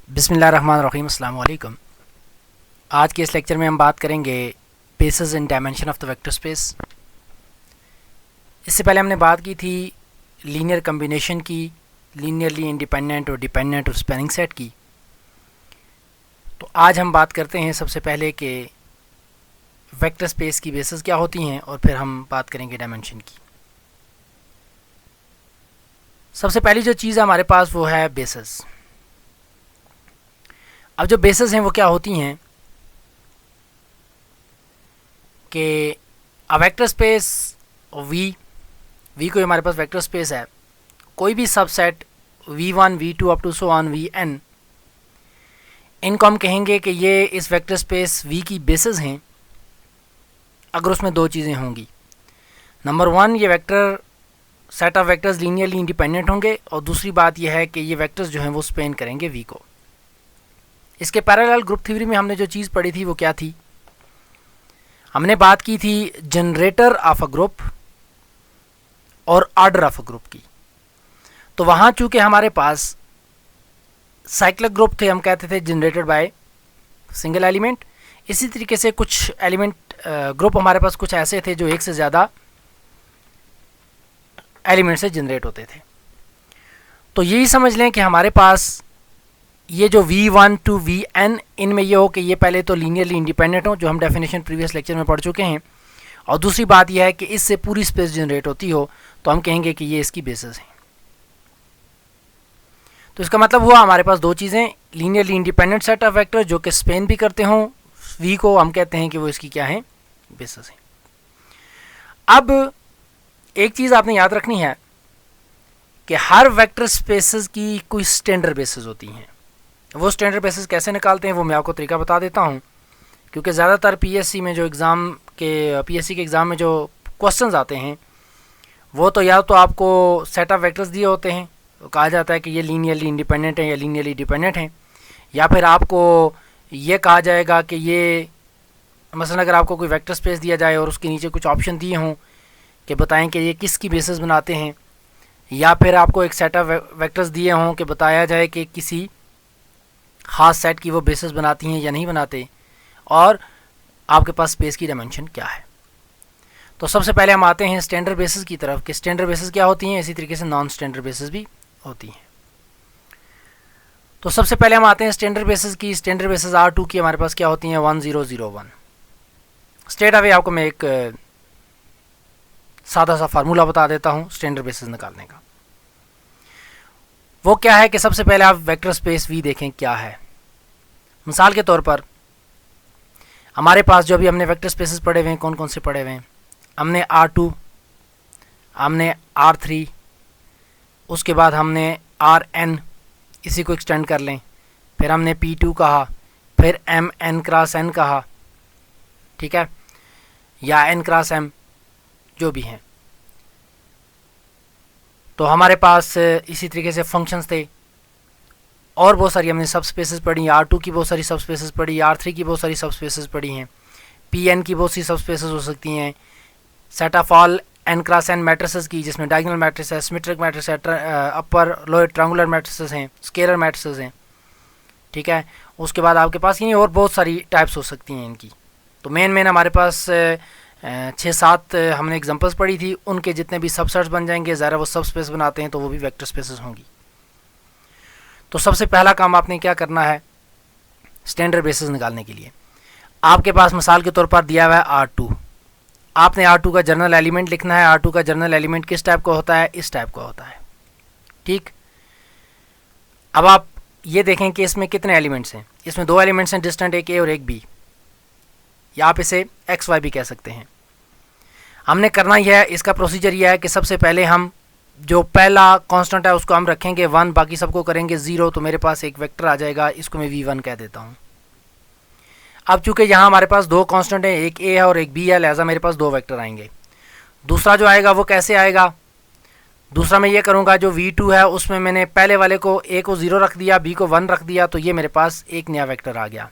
बिस्मिल्लाहिर्रहमानिर्रहीम, अस्सलाम वालेकुम। आज के इस लेक्चर में हम बात करेंगे basis in dimension of the vector space. इससे पहले हमने बात की थी लीनियर कम्बिनेशन की, लीनियरली इंडिपेंडेंट और डिपेंडेंट और स्पैनिंग सेट की। तो आज हम बात करते हैं सबसे पहले कि वेक्टर स्पेस की बेसिस क्या होती हैं और फिर हम बात करेंगे डायमेंशन की। सबसे पहली जो चीज़ है हमारे पास वो है बेसिस। अब जो बेसिस हैं वो क्या होती हैं कि अ वेक्टर स्पेस वी कोई हमारे पास वेक्टर स्पेस है, कोई भी subset v1 v2 up to so on vn, इनको हम कहेंगे कि ये इस वेक्टर स्पेस v की बेसिस हैं अगर उसमें दो चीज़ें होंगी। नंबर वन, ये vector set of vectors linearly independent होंगे, और दूसरी बात यह है कि ये वेक्टर्स जो हैं वो स्पेन करेंगे v को। इसके पैरेलल ग्रुप थ्योरी में हमने जो चीज़ पढ़ी थी वो क्या थी? हमने बात की थी जनरेटर ऑफ अ ग्रुप और ऑर्डर ऑफ अ ग्रुप की। तो वहाँ चूँकि हमारे पास साइक्लिक ग्रुप थे, हम कहते थे जनरेटेड बाय सिंगल एलिमेंट। इसी तरीके से कुछ एलिमेंट ग्रुप हमारे पास कुछ ऐसे थे जो एक से ज़्यादा एलिमेंट से जनरेट होते थे। तो यही समझ लें कि हमारे पास ये जो v1 टू vn, इनमें ये हो कि ये पहले तो लीनियरली इंडिपेंडेंट हो, जो हम डेफिनेशन प्रीवियस लेक्चर में पढ़ चुके हैं, और दूसरी बात यह है कि इससे पूरी स्पेस जनरेट होती हो, तो हम कहेंगे कि ये इसकी बेसिस है। तो इसका मतलब हुआ हमारे पास दो चीज़ें, linearly independent set of vector जो कि स्पेन भी करते हों v को, हम कहते हैं कि वो इसकी क्या है, बेसिस है। अब एक चीज़ आपने याद रखनी है कि हर वेक्टर स्पेसेस की कोई स्टैंडर्ड बेसिस होती हैं। वो स्टैंडर्ड बेसिस कैसे निकालते हैं वो मैं आपको तरीका बता देता हूँ, क्योंकि ज़्यादातर पीएससी के एग्ज़ाम में जो क्वेश्चंस आते हैं वो तो या तो आपको सेट ऑफ वेक्टर्स दिए होते हैं, तो कहा जाता है कि ये लीनियरली इंडिपेंडेंट है या लीनियरली डिपेंडेंट हैं, या फिर आपको ये कहा जाएगा कि ये मसलन अगर आपको कोई वेक्टर स्पेस दिया जाए और उसके नीचे कुछ ऑप्शन दिए हों कि बताएं कि ये किसकी बेसिस बनाते हैं, या फिर आपको एक सेट ऑफ वेक्टर्स दिए हों कि बताया जाए कि किसी ख़ास सेट की वो बेसिस बनाती हैं या नहीं बनाते, और आपके पास स्पेस की डायमेंशन क्या है। तो सबसे पहले हम आते हैं स्टैंडर्ड बेसिस की तरफ कि स्टैंडर्ड बेसिस क्या होती हैं, इसी तरीके से नॉन स्टैंडर्ड बेसिस भी होती हैं। तो सबसे पहले हम आते हैं स्टैंडर्ड बेसिस की। स्टैंडर्ड बेसिस R2 की हमारे पास क्या होती हैं, 1001। स्ट्रेट अवे आपको मैं एक सादा सा फार्मूला बता देता हूँ स्टैंडर्ड बेसिस निकालने का। वो क्या है कि सबसे पहले आप वेक्टर स्पेस v देखें क्या है। मिसाल के तौर पर हमारे पास जो अभी हमने वेक्टर स्पेसेस पढ़े हुए हैं, कौन कौन से पढ़े हुए हैं? हमने R2, हमने R3, उसके बाद हमने Rn, इसी को एक्सटेंड कर लें, फिर हमने P2 कहा, फिर Mn क्रॉस n कहा, ठीक है, या n क्रॉस m, जो भी हैं। तो हमारे पास इसी तरीके से फंक्शंस थे, और बहुत सारी हमने सब स्पेसेस पढ़ी। R2 की बहुत सारी सब स्पेसेस पढ़ी, R3 की बहुत सारी सब स्पेसेस पढ़ी हैं, Pn की बहुत सी सब स्पेसेस हो सकती हैं, set of all n cross n matrices की, जिसमें डायगोनल मैट्रिस है, सिमेट्रिक मैट्रिस है, अपर लोअर ट्रायंगुलर मैट्रिसेस हैं, स्केलर मैट्रिसेस हैं, ठीक है। उसके बाद आपके पास ये और बहुत सारी टाइप्स हो सकती हैं इनकी। तो मेन हमारे पास 6-7 हमने एग्जांपल्स पढ़ी थी, उनके जितने भी सबसेट्स बन जाएंगे, ज़रा वो सब स्पेस बनाते हैं तो वो भी वेक्टर स्पेसेस होंगी। तो सबसे पहला काम आपने क्या करना है स्टैंडर्ड बेसिस निकालने के लिए, आपके पास मिसाल के तौर पर दिया हुआ है R2, आपने R2 का जर्नल एलिमेंट लिखना है। R2 का जर्नल एलिमेंट किस टाइप का होता है? इस टाइप का होता है, ठीक। अब आप ये देखें कि इसमें कितने एलिमेंट्स हैं। इसमें दो एलिमेंट्स हैं डिस्टेंट, एक A और एक B, या आप इसे XY भी कह सकते हैं। हमने करना यह है, इसका प्रोसीजर यह है कि सबसे पहले हम जो पहला कांस्टेंट है उसको हम रखेंगे 1, बाकी सबको करेंगे 0, तो मेरे पास एक वेक्टर आ जाएगा, इसको मैं v1 कह देता हूँ। अब चूंकि यहाँ हमारे पास दो कांस्टेंट हैं, एक a है और एक b है, लिहाजा मेरे पास दो वेक्टर आएंगे। दूसरा जो आएगा वो कैसे आएगा? दूसरा मैं ये करूँगा, जो v2 है उसमें मैंने पहले वाले को a को 0 रख दिया, b को 1 रख दिया, तो ये मेरे पास एक नया वेक्टर आ गया।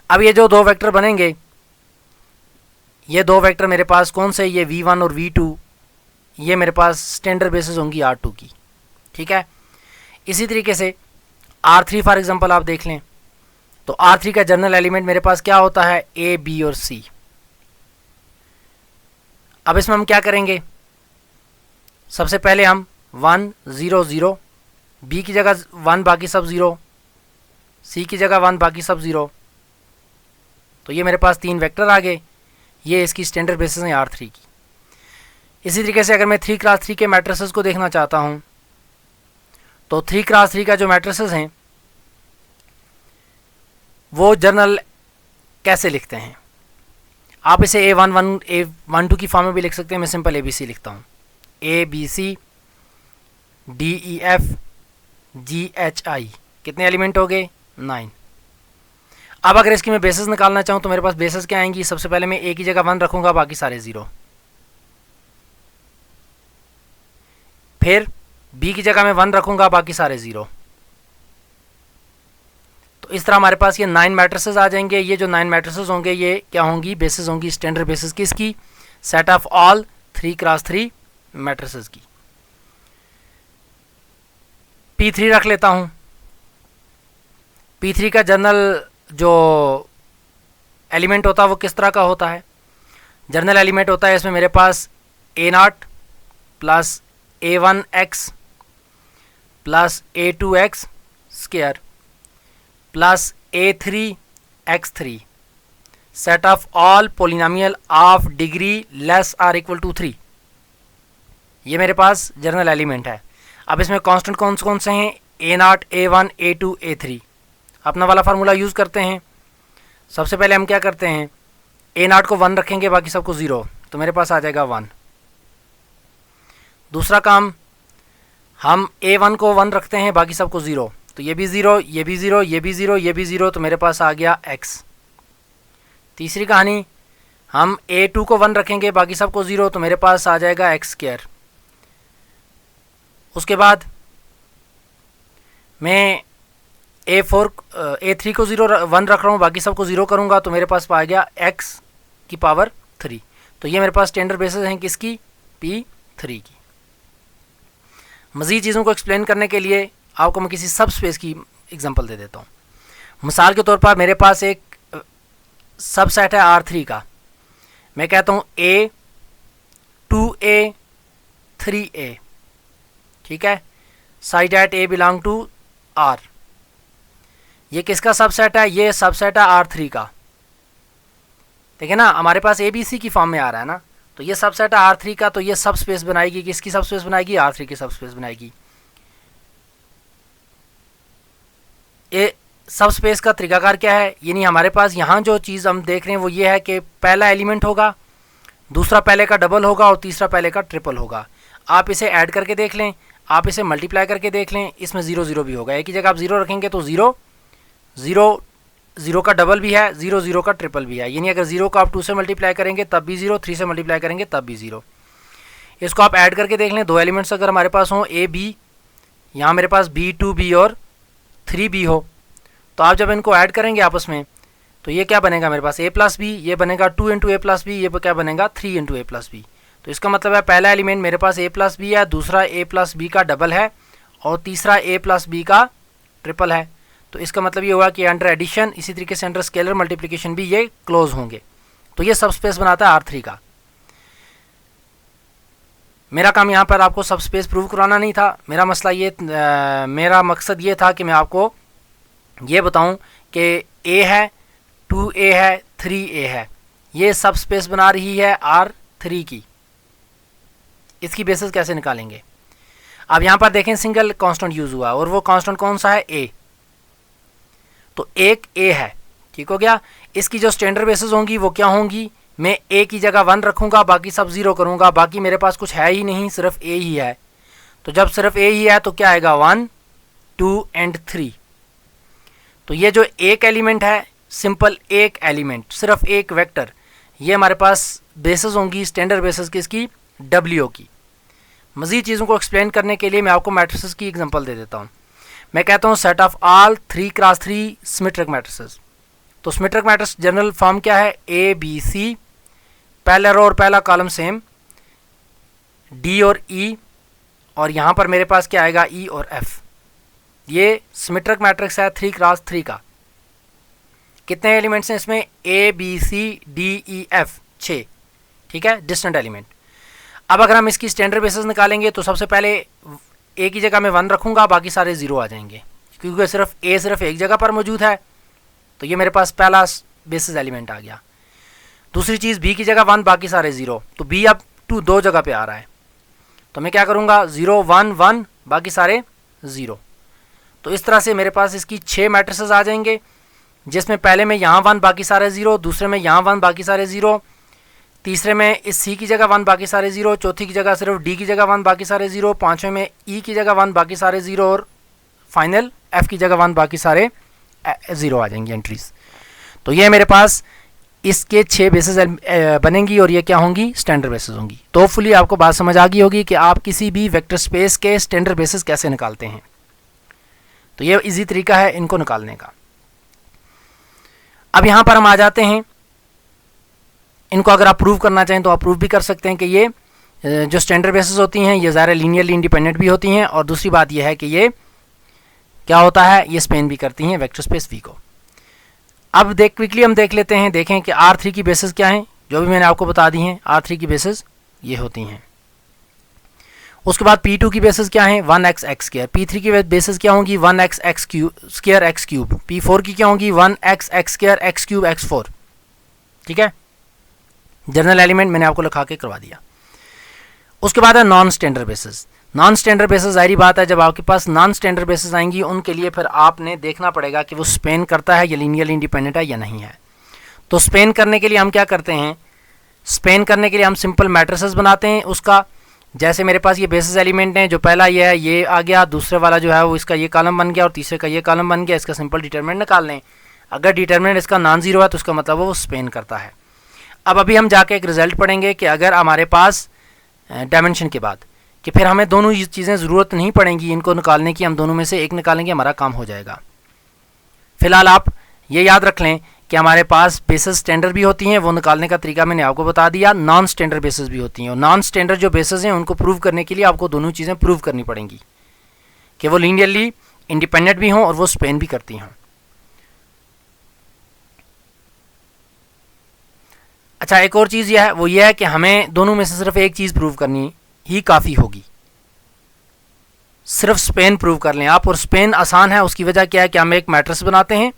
अब ये जो दो वेक्टर बनेंगे, ये दो वेक्टर मेरे पास कौन से, ये v1 और v2, ये मेरे पास स्टैंडर्ड बेसिस होंगी R2 की, ठीक है। इसी तरीके से R3 फॉर एग्जांपल आप देख लें, तो R3 का जनरल एलिमेंट मेरे पास क्या होता है, A, B और C। अब इसमें हम क्या करेंगे, सबसे पहले हम 1 0 0, B की जगह 1 बाकी सब 0, C की जगह 1 बाकी सब 0, तो ये मेरे पास 3 वेक्टर आ गए। ये इसकी स्टैंडर्ड बेसिस है R3 की। इसी तरीके से अगर मैं 3x3 के मैट्रिसेस को देखना चाहता हूँ, तो 3x3 का जो मैट्रिसेस हैं वो जर्नल कैसे लिखते हैं, आप इसे A11 A12 की फॉर्म में भी लिख सकते हैं। मैं सिंपल ABC लिखता हूँ, ABC DEF GHI, कितने एलिमेंट हो गए, 9। अब अगर इसकी मैं बेसिस निकालना चाहूँ तो मेरे पास बेसिस क्या आएंगी, सबसे पहले मैं A की जगह 1 रखूँगा, बाकी सारे 0, फिर B की जगह मैं 1 रखूँगा, बाकी सारे 0। तो इस तरह हमारे पास ये 9 मैट्रिसेस आ जाएंगे। ये जो 9 मैट्रिसेस होंगे ये क्या होंगी, बेसिस होंगी स्टैंडर्ड बेसिस किसकी, set of all 3x3 matrices की। P3 रख लेता हूँ। P3 का जनरल जो एलिमेंट होता है वो किस तरह का होता है, जनरल एलिमेंट होता है इसमें मेरे पास A0 plus A1x plus A2x square plus A3x3 set of all polynomial of degree less or equal to 3। ये मेरे पास जनरल एलिमेंट है। अब इसमें कांस्टेंट कौन से हैं, A0 A1 A2 A3। अपना वाला फार्मूला यूज़ करते हैं। सबसे पहले हम क्या करते हैं, A0 को 1 रखेंगे, बाकी सबको 0, तो मेरे पास आ जाएगा 1। दूसरा काम, हम A1 को 1 रखते हैं, बाकी सबको 0, तो ये भी 0, ये भी 0, ये भी 0, ये भी 0, तो मेरे पास आ गया x। तीसरी कहानी, हम A2 को 1 रखेंगे, बाकी सबको 0, तो मेरे पास आ जाएगा x स्क्वायर। उसके बाद मैं A3 को 1 रख रहा हूँ, बाकी सबको 0 करूँगा, तो मेरे पास आ गया x की पावर 3। तो ये मेरे पास स्टैंडर्ड बेसिस हैं किसकी, P3 की। मज़ीद चीज़ों को एक्सप्लेन करने के लिए आपको मैं किसी सब स्पेस की एग्जांपल दे देता हूँ। मिसाल के तौर पर मेरे पास एक सबसेट है R3 का। मैं कहता हूँ A 2A 3A, ठीक है, side at A belong to R। ये किसका सबसेट है, ये सबसेट है R3 का। ठीक है ना, हमारे पास ABC की फॉर्म में आ रहा है ना, तो ये सबसेट है R3 का, तो ये सब स्पेस बनाएगी, किसकी सब स्पेस बनाएगी, R3 की सब स्पेस बनाएगी। ये सब स्पेस का तरीकाकार क्या है, यानी हमारे पास यहाँ जो चीज़ हम देख रहे हैं वो ये है कि पहला एलिमेंट होगा, दूसरा पहले का डबल होगा और तीसरा पहले का ट्रिपल होगा। आप इसे ऐड करके देख लें, आप इसे मल्टीप्लाई करके देख लें, इसमें 0 0 भी होगा। एक ही जगह आप 0 रखेंगे तो 0 0 0 का डबल भी है, 0 0 का ट्रिपल भी है। यानी अगर 0 को आप 2 से मल्टीप्लाई करेंगे तब भी 0, 3 से मल्टीप्लाई करेंगे तब भी 0। इसको आप ऐड करके देख लें, 2 एलिमेंट्स अगर हमारे पास हों A B, यहाँ मेरे पास B 2B और 3B हो, तो आप जब इनको ऐड करेंगे आपस में तो ये क्या बनेगा, मेरे पास A प्लस बी, ये बनेगा 2 इंटू A प्लस बी, ये क्या बनेगा 3 इंटू A प्लस बी। तो इसका मतलब है पहला एलिमेंट मेरे पास A प्लस बी है, दूसरा A प्लस बी का डबल है और तीसरा A प्लस बी का ट्रिपल है। तो इसका मतलब ये हुआ कि अंडर एडिशन, इसी तरीके से अंडर स्केलर मल्टीप्लिकेशन भी ये क्लोज होंगे। तो ये सब स्पेस बनाता है R3 का। मेरा काम यहाँ पर आपको सब स्पेस प्रूव कराना नहीं था, मेरा मसला ये मेरा मकसद ये था कि मैं आपको ये बताऊं कि A है, 2A है, 3A है, ये सब स्पेस बना रही है R3 की। इसकी बेसिस कैसे निकालेंगे। अब यहाँ पर देखें सिंगल कांस्टेंट यूज़ हुआ और वो कांस्टेंट कौन सा है, A। तो एक A है, ठीक हो गया। इसकी जो स्टैंडर्ड बेसिस होंगी वो क्या होंगी, मैं A की जगह 1 रखूँगा, बाकी सब 0 करूँगा, बाकी मेरे पास कुछ है ही नहीं, सिर्फ A ही है। तो जब सिर्फ A ही है तो क्या आएगा 1 2 एंड 3। तो ये जो एक एलिमेंट है, सिंपल एक एलिमेंट, सिर्फ एक वेक्टर, ये हमारे पास बेसिस होंगी स्टैंडर्ड बेसिस किसकी, W की। मज़ीद चीज़ों को एक्सप्लेन करने के लिए मैं आपको मैट्रिसेस की एग्जांपल दे देता हूँ। मैं कहता हूँ set of all 3x3 symmetric matrices. तो सिमेट्रिक मैट्रिक्स जनरल फॉर्म क्या है, A B C, पहला रो और पहला कॉलम सेम, D और E, और यहाँ पर मेरे पास क्या आएगा E और F। ये सिमेट्रिक मैट्रिक्स है 3x3 का। कितने एलिमेंट्स हैं इसमें? A B C D E F 6, ठीक है, डिस्टेंट एलिमेंट। अब अगर हम इसकी स्टैंडर्ड बेसिस निकालेंगे तो सबसे पहले A की जगह मैं 1 रखूँगा, बाकी सारे 0 आ जाएंगे, क्योंकि सिर्फ A सिर्फ एक जगह पर मौजूद है, तो ये मेरे पास पहला बेसिस एलिमेंट आ गया। दूसरी चीज़ B की जगह 1, बाकी सारे 0, तो B अब 2 जगह पे आ रहा है, तो मैं क्या करूँगा 0 1 1, बाकी सारे 0। तो इस तरह से मेरे पास इसकी 6 मैट्रिसेस आ जाएंगे, जिसमें पहले में यहाँ 1 बाकी सारे 0, दूसरे में यहाँ 1 बाकी सारे 0, तीसरे में इस C की जगह 1 बाकी सारे 0, चौथी की जगह सिर्फ D की जगह 1 बाकी सारे 0, पाँचवें में E की जगह 1 बाकी सारे 0, और फाइनल F की जगह 1 बाकी सारे 0 आ जाएंगी एंट्रीज। तो ये मेरे पास इसके 6 बेसिस बनेंगी, और ये क्या होंगी? स्टैंडर्ड बेसिस होंगी। तो होपफुली आपको बात समझ आ गई होगी कि आप किसी भी वेक्टर स्पेस के स्टैंडर्ड बेसिस कैसे निकालते हैं। तो ये इजी तरीका है इनको निकालने का। अब यहाँ पर हम आ जाते हैं, इनको अगर आप प्रूव करना चाहें तो आप प्रूव भी कर सकते हैं कि ये जो स्टैंडर्ड बेसिस होती हैं ये ज़्यादा लीनियरली इंडिपेंडेंट भी होती हैं, और दूसरी बात यह है कि ये क्या होता है, ये स्पेन भी करती हैं वेक्टर स्पेस V को। अब क्विकली हम देख लेते हैं, देखें कि R3 की बेसिस क्या हैं, जो भी मैंने आपको बता दी हैं। R3 की बेसिस ये होती हैं। उसके बाद P2 की बेसिस क्या है? 1x x square. P3 की बेसिस क्या होंगी? 1x x square x cube. P4 की क्या होंगी? 1x x square x cube x4। ठीक है, जनरल एलिमेंट मैंने आपको लिखा के करवा दिया। उसके बाद है non standard basis. Non standard basis जाहिर बात है जब आपके पास नॉन स्टैंडर्ड बेसिस आएंगी उनके लिए फिर आपने देखना पड़ेगा कि वो स्पेन करता है या लीनियरली इंडिपेंडेंट है या नहीं है। तो स्पेन करने के लिए हम क्या करते हैं? स्पेन करने के लिए हम सिंपल मैट्रिसेस बनाते हैं उसका। जैसे मेरे पास ये बेसिस एलिमेंट हैं, जो पहला ये है ये आ गया, दूसरे वाला जो है वो इसका ये कॉलम बन गया और तीसरे का ये कॉलम बन गया। इसका सिंपल डिटरमिनेंट निकाल लें। अगर डिटरमिनेंट इसका नॉन जीरो है तो उसका मतलब वो स्पेन करता है। अब अभी हम जाके एक रिजल्ट पढ़ेंगे कि अगर हमारे पास डायमेंशन के बाद कि फिर हमें दोनों चीज़ें ज़रूरत नहीं पड़ेंगी इनको निकालने की, हम दोनों में से एक निकालेंगे, हमारा काम हो जाएगा। फिलहाल आप ये याद रख लें कि हमारे पास बेसिस स्टैंडर्ड भी होती हैं, वो निकालने का तरीका मैंने आपको बता दिया। नॉन स्टैंडर्ड बेसिस भी होती हैं, और नॉन स्टैंडर्ड जो बेसिस हैं उनको प्रूव करने के लिए आपको दोनों चीज़ें प्रूव करनी पड़ेंगी कि वो लीनियरली इंडिपेंडेंट भी हों और वो स्पेन भी करती हों। अच्छा, एक और चीज़ यह है, वो ये है कि हमें दोनों में से सिर्फ एक चीज़ प्रूव करनी ही काफ़ी होगी। सिर्फ स्पेन प्रूव कर लें आप, और स्पेन आसान है। उसकी वजह क्या है कि हम एक मैट्रिक्स बनाते हैं,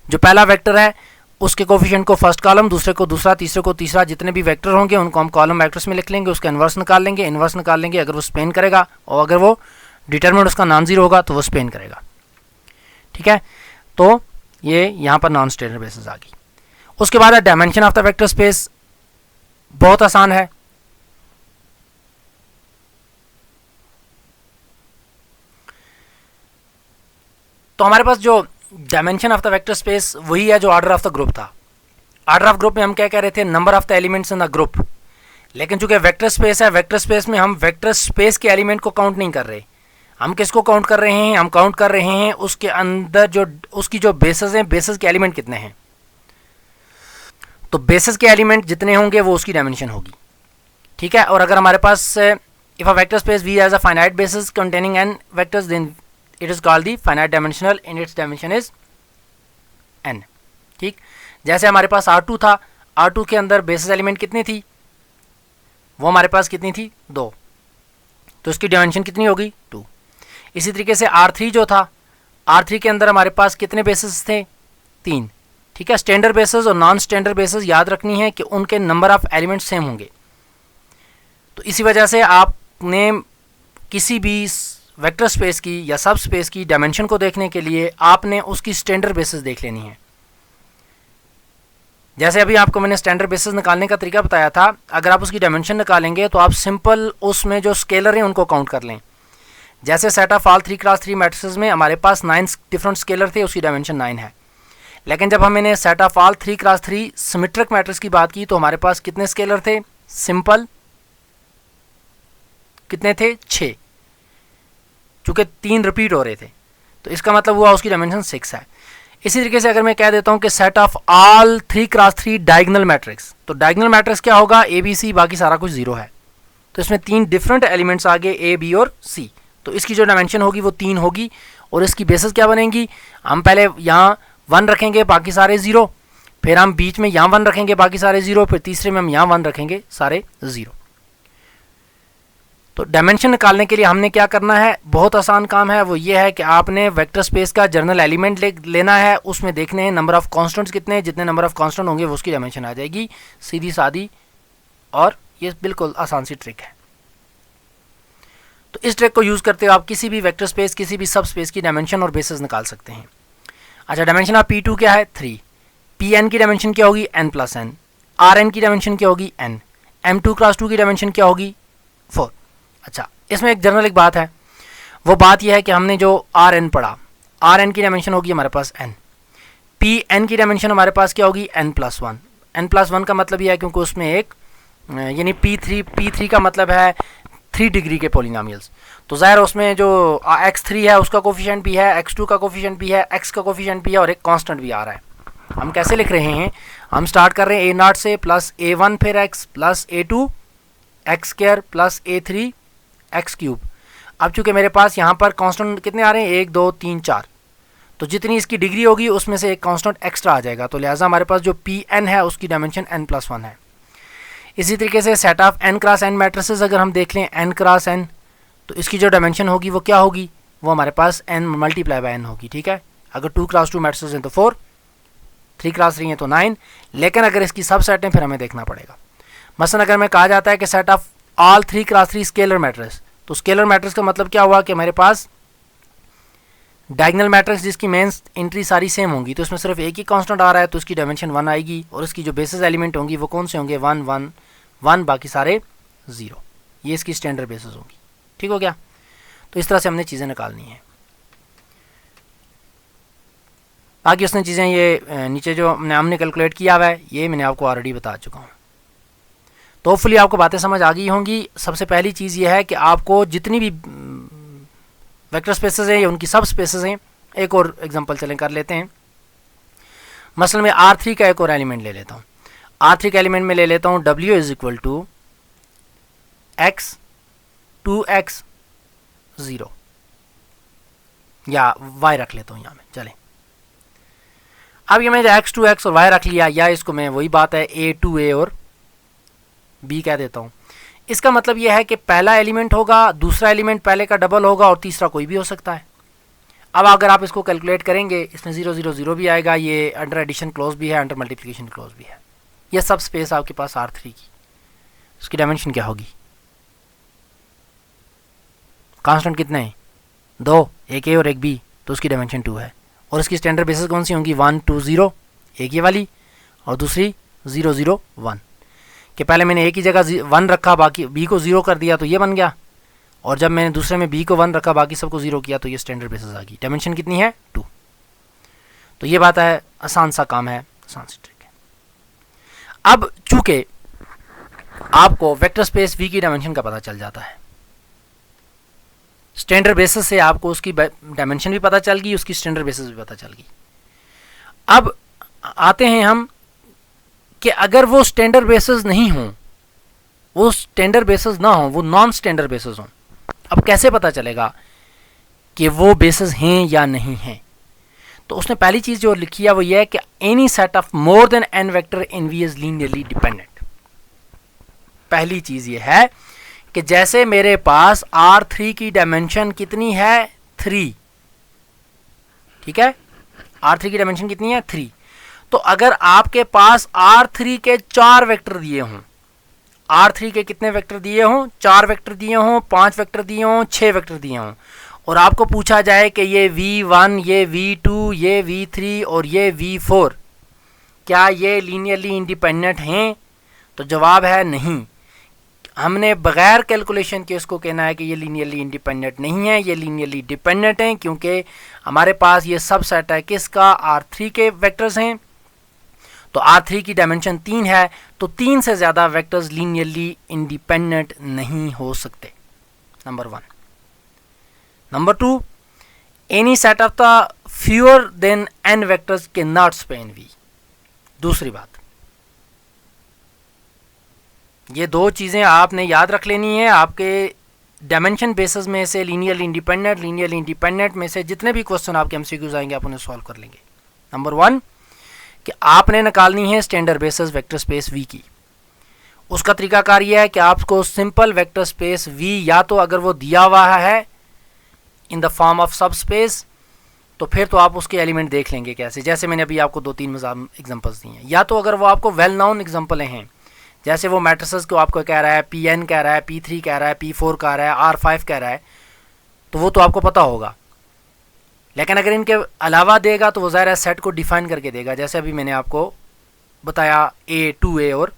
जो पहला वेक्टर है उसके कोफिशिएंट को फर्स्ट कॉलम, दूसरे को दूसरा, तीसरे को तीसरा, जितने भी वेक्टर होंगे उनको हम कॉलम वेक्टर्स में लिख लेंगे। उसका इन्वर्स निकाल लेंगे। इन्वर्स निकाल लेंगे अगर वो स्पेन करेगा, और अगर वो डिटरमिनेंट उसका नॉन जीरो होगा तो वो स्पेन करेगा। ठीक है, तो ये यहाँ पर नॉन स्टैंडर्ड बेसिस आ गई। उसके बाद है dimension of the vector space. बहुत आसान है। तो हमारे पास जो dimension of the vector space वही है जो ऑर्डर ऑफ द ग्रुप था। ऑर्डर ऑफ ग्रुप में हम क्या कह रहे थे? Number of the elements in the group. लेकिन चूंकि वेक्टर स्पेस है, वेक्टर स्पेस में हम वेक्टर स्पेस के एलिमेंट को काउंट नहीं कर रहे। हम किसको काउंट कर रहे हैं? हम काउंट कर रहे हैं उसके अंदर जो उसकी जो बेसिस हैं, बेसिस के एलिमेंट कितने हैं। तो बेसिस के एलिमेंट जितने होंगे वो उसकी डायमेंशन होगी। ठीक है, और अगर हमारे पास if a vector space V has a finite basis containing n vectors, then it is called the finite dimensional in its dimension is n। ठीक, जैसे हमारे पास R2 था, R2 के अंदर बेसिस एलिमेंट कितनी थी? वो हमारे पास कितनी थी? 2। तो इसकी डायमेंशन कितनी होगी? 2। इसी तरीके से R3 जो था, R3 के अंदर हमारे पास कितने बेसिस थे? 3। ठीक है, स्टैंडर्ड बेसिस और नॉन स्टैंडर्ड बेसिस याद रखनी है कि उनके नंबर ऑफ एलिमेंट सेम होंगे। तो इसी वजह से आपने किसी भी वेक्टर स्पेस की या सब स्पेस की डायमेंशन को देखने के लिए आपने उसकी स्टैंडर्ड बेसिस देख लेनी है। जैसे अभी आपको मैंने स्टैंडर्ड बेसिस निकालने का तरीका बताया था, अगर आप उसकी डायमेंशन निकालेंगे तो आप सिंपल उसमें जो स्केलर हैं उनको काउंट कर लें। जैसे set of all 3x3 matrices में हमारे पास 9 डिफरेंट स्केलर थे, उसकी डायमेंशन 9 है। लेकिन जब हमने set of all 3x3 symmetric matrix की बात की तो हमारे पास कितने स्केलर थे? सिंपल कितने थे? 6, चूँकि 3 रिपीट हो रहे थे, तो इसका मतलब हुआ उसकी डायमेंशन 6 है। इसी तरीके से अगर मैं कह देता हूँ कि set of all 3x3 diagonal matrix, तो डायगोनल मैट्रिक्स क्या होगा? A B C, बाकी सारा कुछ 0 है। तो इसमें 3 डिफरेंट एलिमेंट्स आ गए A B और C, तो इसकी जो डायमेंशन होगी वो 3 होगी। और इसकी बेसिस क्या बनेंगी, हम पहले यहाँ 1 रखेंगे बाकी सारे 0, फिर हम बीच में यहाँ 1 रखेंगे बाकी सारे 0, फिर तीसरे में हम यहाँ 1 रखेंगे सारे 0। तो डायमेंशन निकालने के लिए हमने क्या करना है, बहुत आसान काम है, वो ये है कि आपने वेक्टर स्पेस का जर्नल एलिमेंट लेना है, उसमें देखने हैं नंबर ऑफ कॉन्स्टेंट्स कितने हैं, जितने नंबर ऑफ कॉन्स्टेंट होंगे वो उसकी डायमेंशन आ जाएगी, सीधी सादी, और ये बिल्कुल आसान सी ट्रिक है। तो इस ट्रिक को यूज़ करते हुए आप किसी भी वेक्टर स्पेस, किसी भी सब स्पेस की डायमेंशन और बेसिस निकाल सकते हैं। अच्छा, डायमेंशन ऑफ P2 क्या है, 3, Pn की डायमेंशन क्या होगी, n+n, Rn की डायमेंशन क्या होगी, n, M2 क्रॉस 2 की डायमेंशन क्या होगी, 4। अच्छा, इसमें एक जनरल एक बात है, वो बात यह है कि हमने जो Rn पढ़ा, Rn की डायमेंशन होगी हमारे पास n, Pn की डायमेंशन हमारे पास क्या होगी, n+1। n+1 का मतलब यह है क्योंकि उसमें एक यानी P3 का मतलब है 3 डिग्री के पोलिनोमियल्स, तो ज़ाहिर उसमें जो x3 है उसका कोफिशिएंट भी है, x2 का कोफिशिएंट भी है, x का कोफिशिएंट भी है, और एक कांस्टेंट भी आ रहा है। हम कैसे लिख रहे हैं, हम स्टार्ट कर रहे हैं a0 से प्लस a1 फिर x plus a2 x square plus a3 x cube. अब चूंकि मेरे पास यहाँ पर कांस्टेंट कितने आ रहे हैं, 1 2 3 4, तो जितनी इसकी डिग्री होगी उसमें से एक कांस्टेंट एक्स्ट्रा आ जाएगा, तो लिहाजा हमारे पास जो Pn है उसकी डायमेंशन n+1 है। इसी तरीके से set of n cross n matrices अगर हम देख लें n क्रॉस n, तो इसकी जो डायमेंशन होगी वो क्या होगी, वो हमारे पास n मल्टीप्लाई बाय n होगी, ठीक है। अगर 2 क्रॉस 2 मैट्रिसेस हैं तो 4, 3 क्रॉस 3 हैं तो 9, लेकिन अगर इसकी सब सेट हैं फिर हमें देखना पड़ेगा। मसलन अगर मैं कहा जाता है कि set of all 3 cross 3 scalar matrix, तो स्केलर मैट्रिक्स का मतलब क्या हुआ कि हमारे पास डायगोनल मैट्रिक्स जिसकी मेन एंट्री सारी सेम होंगी, तो इसमें सिर्फ एक ही कांस्टेंट आ रहा है तो उसकी डायमेंशन 1 आएगी, और इसकी जो बेसिस एलिमेंट होंगी वो कौन से होंगे, 1 1 1, बाकी सारे 0, ये इसकी स्टैंडर्ड बेसिस होंगी। ठीक हो गया। तो इस तरह से हमने चीज़ें निकालनी है। बाकी उसने चीज़ें ये नीचे जो हमने कैलकुलेट किया हुआ है ये मैंने आपको ऑलरेडी बता चुका हूँ। तो होपफुली आपको बातें समझ आ गई होंगी। सबसे पहली चीज़ ये है कि आपको जितनी भी वेक्टर स्पेसेस हैं या उनकी सब स्पेसेस हैं, एक और एग्जांपल चलें कर लेते हैं। मसलन मैं R3 का एक और एलिमेंट ले लेता हूँ। R3 का एलिमेंट में ले लेता हूँ W is equal to x 2x 0 या y रख लेता हूँ यहाँ में, चले। अब ये मैंने x 2x और y रख लिया, या इसको मैं वही बात है a 2a और b कह देता हूँ। इसका मतलब यह है कि पहला एलिमेंट होगा, दूसरा एलिमेंट पहले का डबल होगा और तीसरा कोई भी हो सकता है। अब अगर आप इसको कैलकुलेट करेंगे इसमें 0 0 0 भी आएगा, ये अंडर एडिशन क्लोज भी है, अंडर मल्टीप्लिकेशन क्लोज भी है। ये सब स्पेस आपके पास R3 की, उसकी डायमेंशन क्या होगी, कांस्टेंट कितने हैं, 2, एक a और एक b, तो उसकी डायमेंशन 2 है। और इसकी स्टैंडर्ड बेसिस कौन सी होंगी, 1 2 0, एक ये वाली और दूसरी 0 0 1, कि पहले मैंने एक ही जगह 1 रखा, बाकी b को 0 कर दिया तो ये बन गया, और जब मैंने दूसरे में b को 1 रखा बाकी सबको 0 किया तो ये स्टैंडर्ड बेसिस आ गई। डायमेंशन कितनी है, 2। तो ये बात है, आसान सा काम है, आसान सी ट्रिक है। अब चूंकि आपको वेक्टर स्पेस V की डायमेंशन का पता चल जाता है, स्टैंडर्ड बेसिस से आपको उसकी डायमेंशन भी पता चल गई, उसकी स्टैंडर्ड बेसिस भी पता चल गई। अब आते हैं हम कि अगर वो स्टैंडर्ड बेसिस नहीं हो, वो स्टैंडर्ड बेसिस ना हो, वो नॉन स्टैंडर्ड बेसिस हो, अब कैसे पता चलेगा कि वो बेसिस हैं या नहीं हैं। तो उसने पहली चीज जो लिखी है वो ये है कि any set of more than n vector in V is linearly dependent. पहली चीज ये है कि जैसे मेरे पास R3 की डायमेंशन कितनी है, 3, ठीक है, R3 की डायमेंशन कितनी है, 3। तो अगर आपके पास R3 के 4 वेक्टर दिए हों, R3 के कितने वेक्टर दिए हों, 4 वेक्टर दिए हों, 5 वेक्टर दिए हों, 6 वेक्टर दिए हों, और आपको पूछा जाए कि ये V1, ये V2, ये V3 और ये V4 क्या ये लीनियरली इंडिपेंडेंट हैं, तो जवाब है नहीं। हमने बगैर कैलकुलेशन के इसको कहना है कि ये लीनियरली इंडिपेंडेंट नहीं है, ये लीनियरली डिपेंडेंट हैं, क्योंकि हमारे पास ये सब सेट है किसका, R3 के वेक्टर्स हैं। तो R3 की डायमेंशन 3 है, तो 3 से ज़्यादा वेक्टर्स लीनियरली इंडिपेंडेंट नहीं हो सकते, number 1। Number 2, any set of the fewer than n vectors के नॉट स्पेन V। दूसरी बात, ये दो चीज़ें आपने याद रख लेनी है, आपके डायमेंशन बेसिस में से लीनियरली इंडिपेंडेंट में से जितने भी क्वेश्चन आपके एमसीक्यूज आएंगे आप उन्हें सॉल्व कर लेंगे। नंबर 1 कि आपने निकालनी है standard basis vector space V की। उसका तरीकाकार यह है कि आपको सिंपल वेक्टर स्पेस वी, या तो अगर वो दिया हुआ है इन द फॉर्म ऑफ सब स्पेस तो फिर तो आप उसके एलिमेंट देख लेंगे कैसे, जैसे मैंने अभी आपको 2-3 एग्जांपल्स दिए हैं, या तो अगर वो आपको वेल नोन एग्जांपल हैं, जैसे वो मैट्रिसेस को आपको कह रहा है Pn कह रहा है, P3 कह रहा है, P4 कह रहा है, R5 कह रहा है, तो वो तो आपको पता होगा। लेकिन अगर इनके अलावा देगा तो वो ज़ाहिर है सेट को डिफाइन करके देगा, जैसे अभी मैंने आपको बताया A, 2A और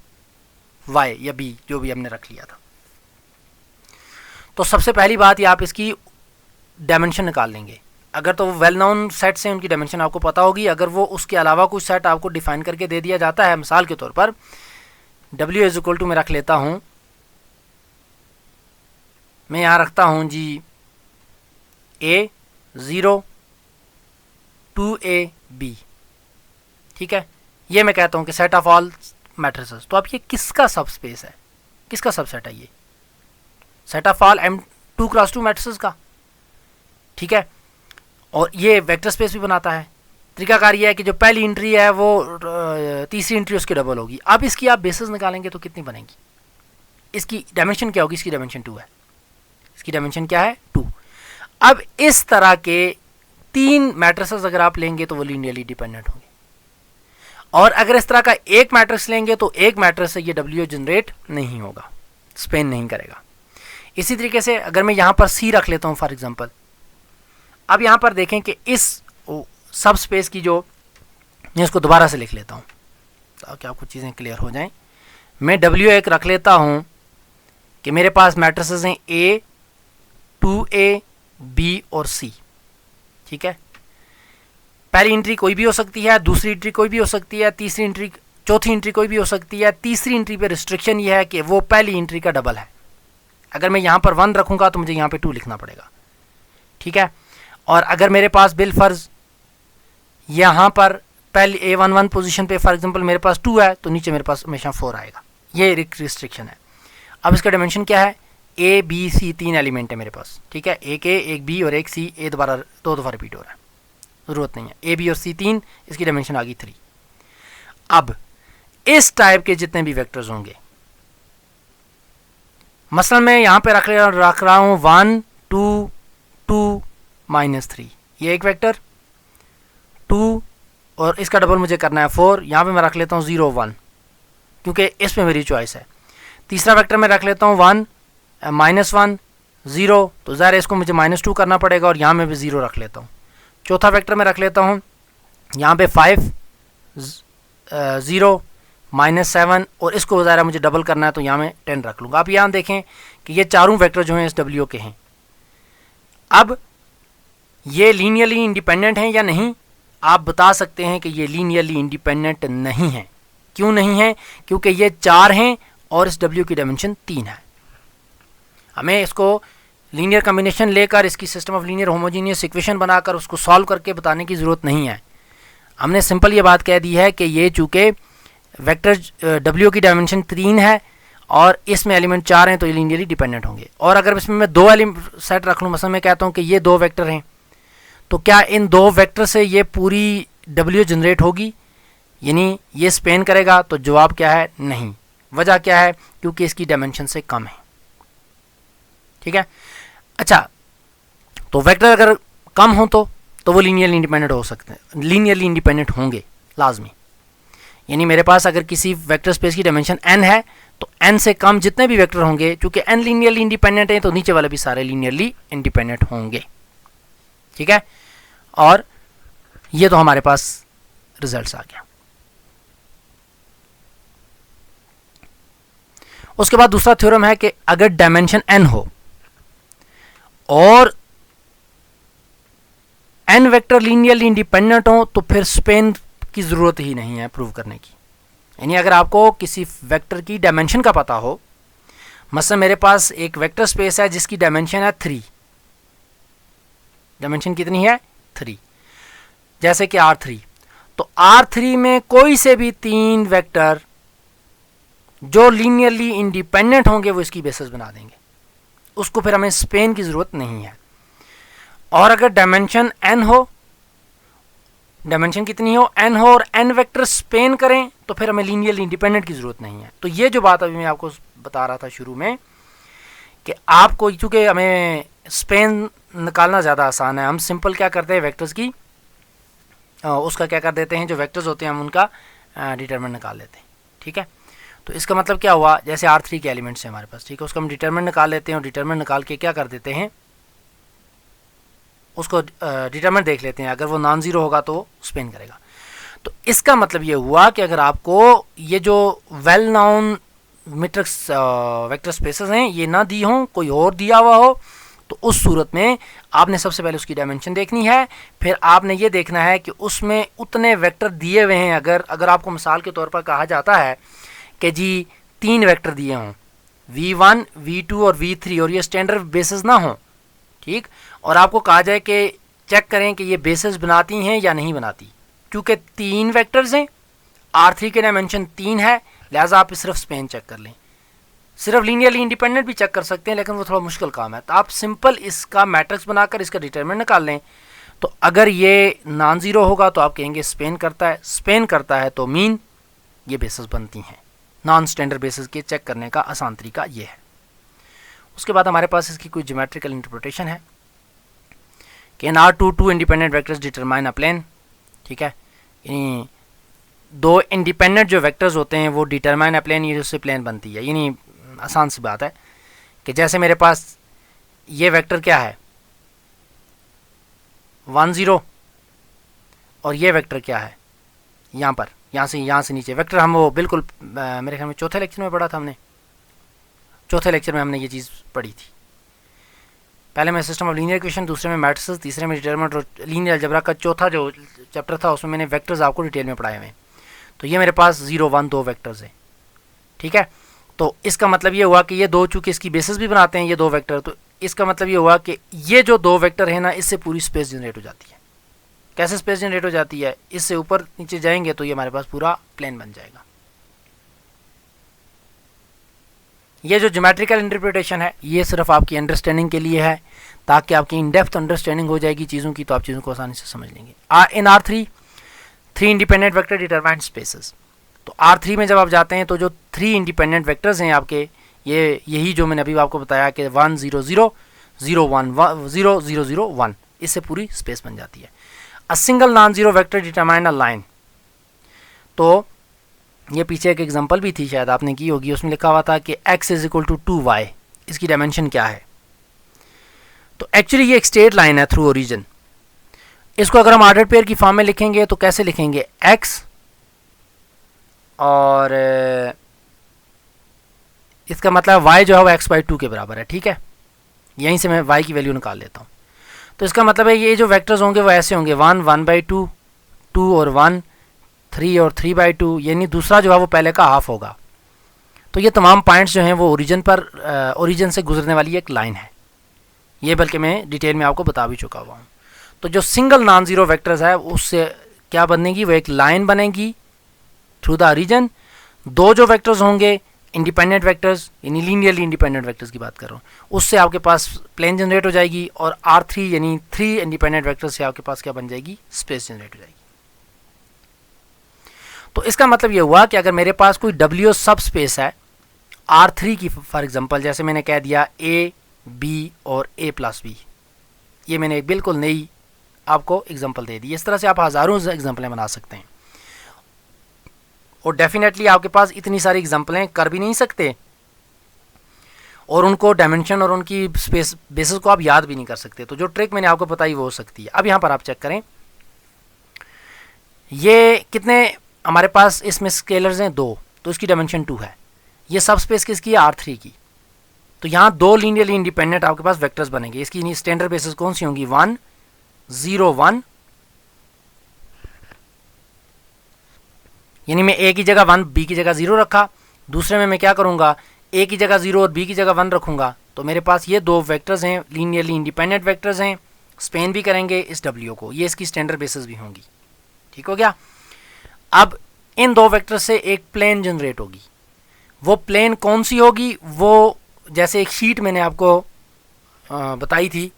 Y या B जो भी हमने रख लिया था। तो सबसे पहली बात ये आप इसकी डायमेंशन निकाल लेंगे। अगर तो वो वेल नोन सेट से उनकी डायमेंशन आपको पता होगी, अगर वो उसके अलावा कुछ सेट आपको डिफाइन करके दे दिया जाता है, मिसाल के तौर पर W इज इक्वल टू मैं रख लेता हूँ, मैं यहाँ रखता हूँ जी A 0 2A B, ठीक है। ये मैं कहता हूँ कि सेट ऑफ ऑल मैट्रिसेस। तो अब ये किसका सब स्पेस है, किसका सबसेट है? ये set of all M2 cross 2 matrices का, ठीक है। और ये वेक्टर स्पेस भी बनाता है। तरीकाकार ये है कि जो पहली एंट्री है वो तीसरी एंट्री उसकी डबल होगी। अब इसकी आप बेसिस निकालेंगे तो कितनी बनेगी? इसकी डायमेंशन क्या होगी? इसकी डायमेंशन 2 है। इसकी डायमेंशन क्या है? 2। अब इस तरह के 3 मैट्रिसेस अगर आप लेंगे तो वो लीनियरली डिपेंडेंट होंगे, और अगर इस तरह का एक मैट्रिक्स लेंगे तो एक मैट्रिक्स से ये W जनरेट नहीं होगा, स्पेन नहीं करेगा। इसी तरीके से अगर मैं यहाँ पर C रख लेता हूँ फॉर एग्जाम्पल, अब यहाँ पर देखें कि इस सब स्पेस की जो, मैं इसको दोबारा से लिख लेता हूँ ताकि आपको चीज़ें क्लियर हो जाएं। मैं W एक रख लेता हूँ कि मेरे पास मैट्रिसेस हैं A 2A B और C, ठीक है। पहली एंट्री कोई भी हो सकती है, दूसरी एंट्री कोई भी हो सकती है, तीसरी एंट्री, चौथी एंट्री कोई भी हो सकती है। तीसरी एंट्री पे रिस्ट्रिक्शन ये है कि वो पहली एंट्री का डबल है। अगर मैं यहाँ पर 1 रखूँगा तो मुझे यहाँ पे 2 लिखना पड़ेगा, ठीक है। और अगर मेरे पास बिलफर्ज यहाँ पर पहली A11 पोजीशन पे फॉर एग्जांपल मेरे पास 2 है तो नीचे मेरे पास हमेशा 4 आएगा। ये रिस्ट्रिक्शन है। अब इसका डायमेंशन क्या है? A B C 3 एलिमेंट है मेरे पास, ठीक है। एक A एक B और एक C, A दो दफ़ा रिपीट हो रहा है, ज़रूरत नहीं है। A B और C 3, इसकी डायमेंशन आ गई 3। अब इस टाइप के जितने भी वेक्टर्स होंगे, मसलन मैं यहाँ पे रख रहा हूँ 1 2 2 -3, ये एक वेक्टर 2, और इसका डबल मुझे करना है 4। यहाँ पे मैं रख लेता हूँ 0 1 क्योंकि इसमें मेरी चॉइस है। तीसरा वेक्टर मैं रख लेता हूँ 1 -1 0, तो ज़ाहिर है इसको मुझे -2 करना पड़ेगा और यहाँ में भी 0 रख लेता हूँ। चौथा वेक्टर मैं रख लेता हूँ यहाँ पे 5 0 -7, और इसको ज़ाहिर है मुझे डबल करना है तो यहाँ में 10 रख लूँगा। आप यहाँ देखें कि ये चारों वेक्टर जो हैं इस W के हैं। अब ये लीनियरली इंडिपेंडेंट हैं या नहीं? आप बता सकते हैं कि ये लीनियरली इंडिपेंडेंट नहीं है। क्यों नहीं है? क्योंकि ये 4 हैं और इस W की डायमेंशन 3 है। हमें इसको लीनियर कॉम्बिनेशन लेकर इसकी system of linear homogeneous equation बनाकर उसको सॉल्व करके बताने की ज़रूरत नहीं है। हमने सिंपल ये बात कह दी है कि ये चूँकि वेक्टर W की डायमेंशन 3 है और इसमें एलिमेंट 4 हैं तो ये लीनियरली डिपेंडेंट होंगे। और अगर इसमें मैं 2 एलिमेंट सेट रख लूँ, मसलन मैं कहता हूँ कि ये 2 वेक्टर हैं, तो क्या इन 2 वेक्टर से ये पूरी W जनरेट होगी, यानी ये स्पेन करेगा? तो जवाब क्या है? नहीं। वजह क्या है? क्योंकि इसकी डायमेंशन से कम है, ठीक है। अच्छा, तो वेक्टर अगर कम हो तो वो लीनियरली इंडिपेंडेंट हो सकते हैं, लीनियरली इंडिपेंडेंट होंगे लाजमी। यानी मेरे पास अगर किसी वेक्टर स्पेस की डायमेंशन n है तो n से कम जितने भी वेक्टर होंगे, चूंकि n लीनियरली इंडिपेंडेंट है तो नीचे वाले भी सारे लीनियरली इंडिपेंडेंट होंगे, ठीक है। और ये तो हमारे पास रिजल्ट्स आ गया। उसके बाद दूसरा थ्योरम है कि अगर डायमेंशन n हो और n वेक्टर लीनियरली इंडिपेंडेंट हो तो फिर स्पेन की ज़रूरत ही नहीं है प्रूव करने की। यानी अगर आपको किसी वेक्टर की डायमेंशन का पता हो, मसलन मेरे पास एक वेक्टर स्पेस है जिसकी डायमेंशन है 3, डायमेंशन कितनी है? 3, जैसे कि R3, तो R3 में कोई से भी 3 वेक्टर जो लीनियरली इंडिपेंडेंट होंगे वो इसकी बेसिस बना देंगे। उसको फिर हमें स्पेन की ज़रूरत नहीं है। और अगर डायमेंशन n हो, डायमेंशन कितनी हो, n हो, और n वेक्टर स्पेन करें तो फिर हमें लीनियरली इंडिपेंडेंट की ज़रूरत नहीं है। तो ये जो बात अभी मैं आपको बता रहा था शुरू में कि आपको, चूँकि हमें स्पेन निकालना ज़्यादा आसान है, हम सिंपल क्या करते हैं वेक्टर्स की उसका क्या कर देते हैं, जो वेक्टर्स होते हैं हम उनका डिटरमिनेंट निकाल लेते हैं। ठीक है, तो इसका मतलब क्या हुआ, जैसे R3 के एलिमेंट्स हैं हमारे पास, ठीक है, उसका हम डिटरमिनेंट निकाल लेते हैं और डिटरमिनेंट निकाल के क्या कर देते हैं, उसको डिटरमिनेंट देख लेते हैं, अगर वो नॉन ज़ीरो होगा तो स्पेन करेगा। तो इसका मतलब ये हुआ कि अगर आपको ये जो well known matrix vector spaces हैं ये ना दी हों, कोई और दिया हुआ हो, तो उस सूरत में आपने सबसे पहले उसकी डायमेंशन देखनी है, फिर आपने ये देखना है कि उसमें उतने वेक्टर दिए हुए हैं। अगर आपको मिसाल के तौर पर कहा जाता है कि जी 3 वेक्टर दिए हों, v1, v2 और v3, और ये स्टैंडर्ड बेसिस ना हो, ठीक, और आपको कहा जाए कि चेक करें कि ये बेसिस बनाती हैं या नहीं बनाती, क्योंकि 3 वेक्टर्स हैं, R3 के डायमेंशन 3 है, लिहाजा आप सिर्फ स्पेन चेक कर लें। सिर्फ लीनियरली इंडिपेंडेंट भी चेक कर सकते हैं, लेकिन वो थोड़ा मुश्किल काम है, तो आप सिंपल इसका मैट्रिक्स बनाकर इसका डिटरमिनेंट निकाल लें। तो अगर ये नॉन ज़ीरो होगा तो आप कहेंगे स्पेन करता है, स्पेन करता है तो मीन ये बेसिस बनती हैं। नॉन स्टैंडर्ड बेसिस के चेक करने का आसान तरीका ये है। उसके बाद हमारे पास इसकी कोई ज्योमेट्रिकल इंटरप्रिटेशन है कि in R2 2 independent vectors determine a plane. ठीक है, यानी 2 इंडिपेंडेंट जो वेक्टर्स होते हैं वो डिटरमाइन अ प्लेन, ये उससे प्लेन बनती है। यानी आसान सी बात है कि जैसे मेरे पास ये वेक्टर क्या है 1 0, और ये वेक्टर क्या है यहाँ पर, यहाँ से नीचे वेक्टर, हम वो बिल्कुल मेरे ख्याल में चौथे लेक्चर में पढ़ा था हमने, चौथे लेक्चर में हमने ये चीज़ पढ़ी थी। पहले में सिस्टम ऑफ लीनियर इक्वेशन, दूसरे में मैट्रिसेस, तीसरे में डिटरमिनेंट, और लीनियर अलजेब्रा का चौथा जो चैप्टर था उसमें मैंने वेक्टर्स आपको डिटेल में पढ़ाए हुए। तो ये मेरे पास 0 1 2 वेक्टर्स हैं। ठीक है, तो इसका मतलब ये हुआ कि ये दो, चूँकि इसकी बेसिस भी बनाते हैं ये 2 वेक्टर, तो इसका मतलब ये हुआ कि ये जो 2 वेक्टर है ना, इससे पूरी स्पेस जनरेट हो जाती है। कैसे स्पेस जनरेट हो जाती है, इससे ऊपर नीचे जाएंगे तो ये हमारे पास पूरा प्लेन बन जाएगा। ये जो ज्योमेट्रिकल इंटरप्रिटेशन है ये सिर्फ आपकी अंडरस्टैंडिंग के लिए है, ताकि आपकी इन डेप्थ अंडरस्टैंडिंग हो जाएगी चीज़ों की, तो आप चीज़ों को आसानी से समझ लेंगे। इन R3 3 independent vector determined spaces. तो R3 में जब आप जाते हैं तो जो 3 इंडिपेंडेंट वेक्टर्स हैं आपके, ये यही जो मैंने अभी आपको बताया कि 1 0 0 0 1 0 0 0 1, इससे पूरी स्पेस बन जाती है। A single non zero vector determine a line. तो ये पीछे एक एग्जांपल भी थी, शायद आपने की होगी, उसमें लिखा हुआ था कि x is equal to 2y, इसकी डायमेंशन क्या है। तो एक्चुअली ये एक स्ट्रेट लाइन है थ्रू ओरिजिन। इसको अगर हम ऑर्डर्ड पेयर की फॉर्म में लिखेंगे तो कैसे लिखेंगे, x और इसका मतलब y जो है वो x/2 के बराबर है। ठीक है, यहीं से मैं y की वैल्यू निकाल लेता हूँ। तो इसका मतलब है ये जो वेक्टर्स होंगे वो ऐसे होंगे 1 1/2, 2 और 1, 3 और 3/2, यानी दूसरा जो है वो पहले का हाफ होगा। तो ये तमाम पॉइंट्स जो हैं वो ओरिजिन से गुजरने वाली एक लाइन है, ये बल्कि मैं डिटेल में आपको बता भी चुका हुआ हूँ। तो जो सिंगल नॉन ज़ीरो वेक्टर्स है उससे क्या बनेगी, वो एक लाइन बनेगी थ्रू द ओरिजिन। 2 जो वेक्टर्स होंगे इंडिपेंडेंट वेक्टर्स, यानी लीनियरली इंडिपेंडेंट वेक्टर्स की बात कर रहा हूँ, उससे आपके पास प्लेन जनरेट हो जाएगी, और R3 यानी 3 इंडिपेंडेंट वेक्टर्स से आपके पास क्या बन जाएगी, स्पेस जनरेट हो जाएगी। तो इसका मतलब ये हुआ कि अगर मेरे पास कोई W सब स्पेस है R3 की, फॉर एग्जांपल जैसे मैंने कह दिया A B और A + B, ये मैंने एक बिल्कुल नई आपको एग्जांपल दे दी। इस तरह से आप हज़ारों एग्जांपलें बना सकते हैं, और डेफिनेटली आपके पास इतनी सारी एग्जांपलें कर भी नहीं सकते, और उनको डायमेंशन और उनकी स्पेस बेसिस को आप याद भी नहीं कर सकते। तो जो ट्रिक मैंने आपको बताई वो हो सकती है। अब यहाँ पर आप चेक करें, ये कितने हमारे पास इसमें स्केलर्स हैं 2, तो इसकी डायमेंशन 2 है। ये सब स्पेस किसकी है, R3 की। तो यहाँ 2 लीनियरली इंडिपेंडेंट आपके पास वेक्टर्स बनेंगे। इसकी स्टैंडर्ड बेसिस कौन सी होंगी, 1 0 1, यानी मैं A की जगह 1 B की जगह 0 रखा, दूसरे में मैं क्या करूँगा, A की जगह 0 और B की जगह 1 रखूँगा। तो मेरे पास ये 2 वेक्टर्स हैं, लीनियरली इंडिपेंडेंट वेक्टर्स हैं, स्पेन भी करेंगे इस W को, ये इसकी स्टैंडर्ड बेसिस भी होंगी। ठीक हो गया। अब इन 2 वेक्टर से एक प्लेन जनरेट होगी। वो प्लेन कौन सी होगी, वो जैसे एक शीट मैंने आपको बताई थी,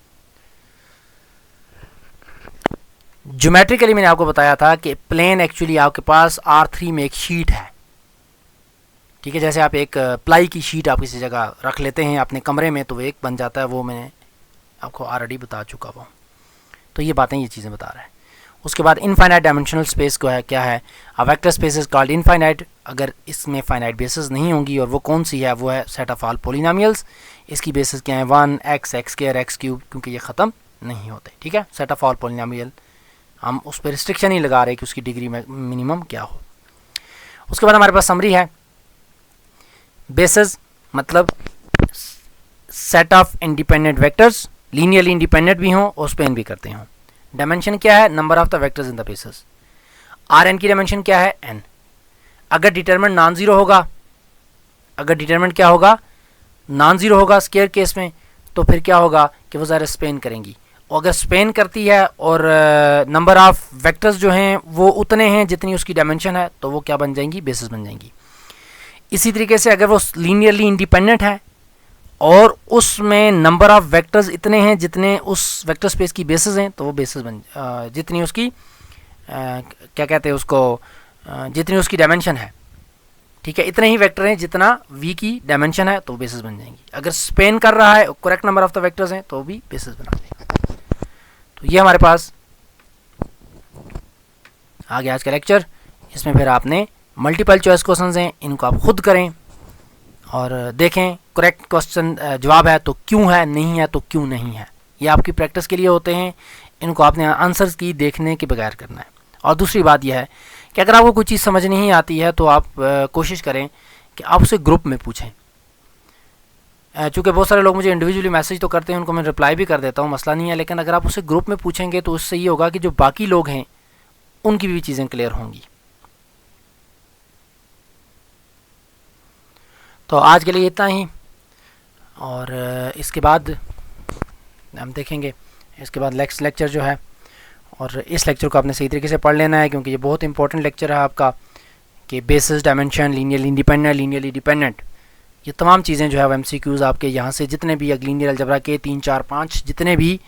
ज्योमेट्रिकली मैंने आपको बताया था कि प्लेन एक्चुअली आपके पास R3 में एक शीट है, ठीक है। जैसे आप एक प्लाई की शीट आप किसी जगह रख लेते हैं अपने कमरे में तो वो एक बन जाता है, वो मैंने आपको ऑलरेडी बता चुका हूँ। तो ये बातें, ये चीज़ें बता रहा है। उसके बाद इनफाइनाइट डायमेंशनल स्पेस को है क्या है, अ vector space is called infinite अगर इसमें फाइनाइट बेसिस नहीं होंगी, और वो कौन सी है, वो है सेट ऑफ ऑल पोलिनोमियल्स। इसकी बेसिस क्या है, 1 x x square x cube, क्योंकि ये ख़त्म नहीं होते, ठीक है। सेट ऑफ ऑल पोलिनोमियल, हम उस पर रिस्ट्रिक्शन ही लगा रहे कि उसकी डिग्री में मिनिमम क्या हो। उसके बाद हमारे पास समरी है, बेसिस मतलब set of independent vectors, linearly independent भी हों और स्पेन भी करते हों। डायमेंशन क्या है, number of the vectors in the basis. R N की डायमेंशन क्या है, एन। अगर डिटरमिनेंट नॉन जीरो होगा, अगर डिटरमिनेंट क्या होगा, नॉन जीरो होगा स्क्वायर केस में, तो फिर क्या होगा कि वो ज़रा स्पेन करेंगी। और अगर स्पेन करती है और नंबर ऑफ वेक्टर्स जो हैं वो उतने हैं जितनी उसकी डायमेंशन है, तो वो क्या बन जाएंगी, बेसिस बन जाएंगी। इसी तरीके से अगर वो लीनियरली इंडिपेंडेंट है और उसमें नंबर ऑफ वेक्टर्स इतने हैं जितने उस वेक्टर स्पेस की बेसिस हैं, तो वो बेसिस बन जितनी उसकी क्या कहते हैं उसको, जितनी उसकी डायमेंशन है, ठीक है, इतने ही वेक्टर हैं जितना v की डायमेंशन है, तो बेसिस बन जाएंगी। अगर स्पेन कर रहा है, correct number of the vectors हैं, तो भी बेसिस बना देगा। तो ये हमारे पास आ गया आज का लेक्चर। इसमें फिर आपने मल्टीपल चॉइस क्वेश्चंस हैं, इनको आप खुद करें और देखें करेक्ट क्वेश्चन जवाब है तो क्यों है, नहीं है तो क्यों नहीं है। ये आपकी प्रैक्टिस के लिए होते हैं, इनको आपने आंसर्स की देखने के बगैर करना है। और दूसरी बात यह है कि अगर आपको कोई चीज़ समझ नहीं आती है तो आप कोशिश करें कि आप उसे ग्रुप में पूछें। चूँकि बहुत सारे लोग मुझे इंडिविजुअली मैसेज तो करते हैं, उनको मैं रिप्लाई भी कर देता हूँ, मसला नहीं है, लेकिन अगर आप उसे ग्रुप में पूछेंगे तो उससे ये होगा कि जो बाकी लोग हैं उनकी भी चीज़ें क्लियर होंगी। तो आज के लिए इतना ही, और इसके बाद हम देखेंगे इसके बाद नेक्स्ट लेक्चर जो है, और इस लेक्चर को आपने सही तरीके से पढ़ लेना है क्योंकि ये बहुत इंपॉर्टेंट लेक्चर है आपका, कि basis, dimension, linearly independent, linearly dependent, ये तमाम चीज़ें जो है वो MCQs आपके यहाँ से जितने भी लीनियर अलजेब्रा के 3, 4, 5 जितने भी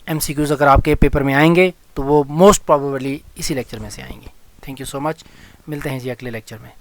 MCQs अगर आपके पेपर में आएंगे तो वो मोस्ट प्रोबेबली इसी लेक्चर में से आएंगे। थैंक यू सो मच, मिलते हैं जी अगले लेक्चर में।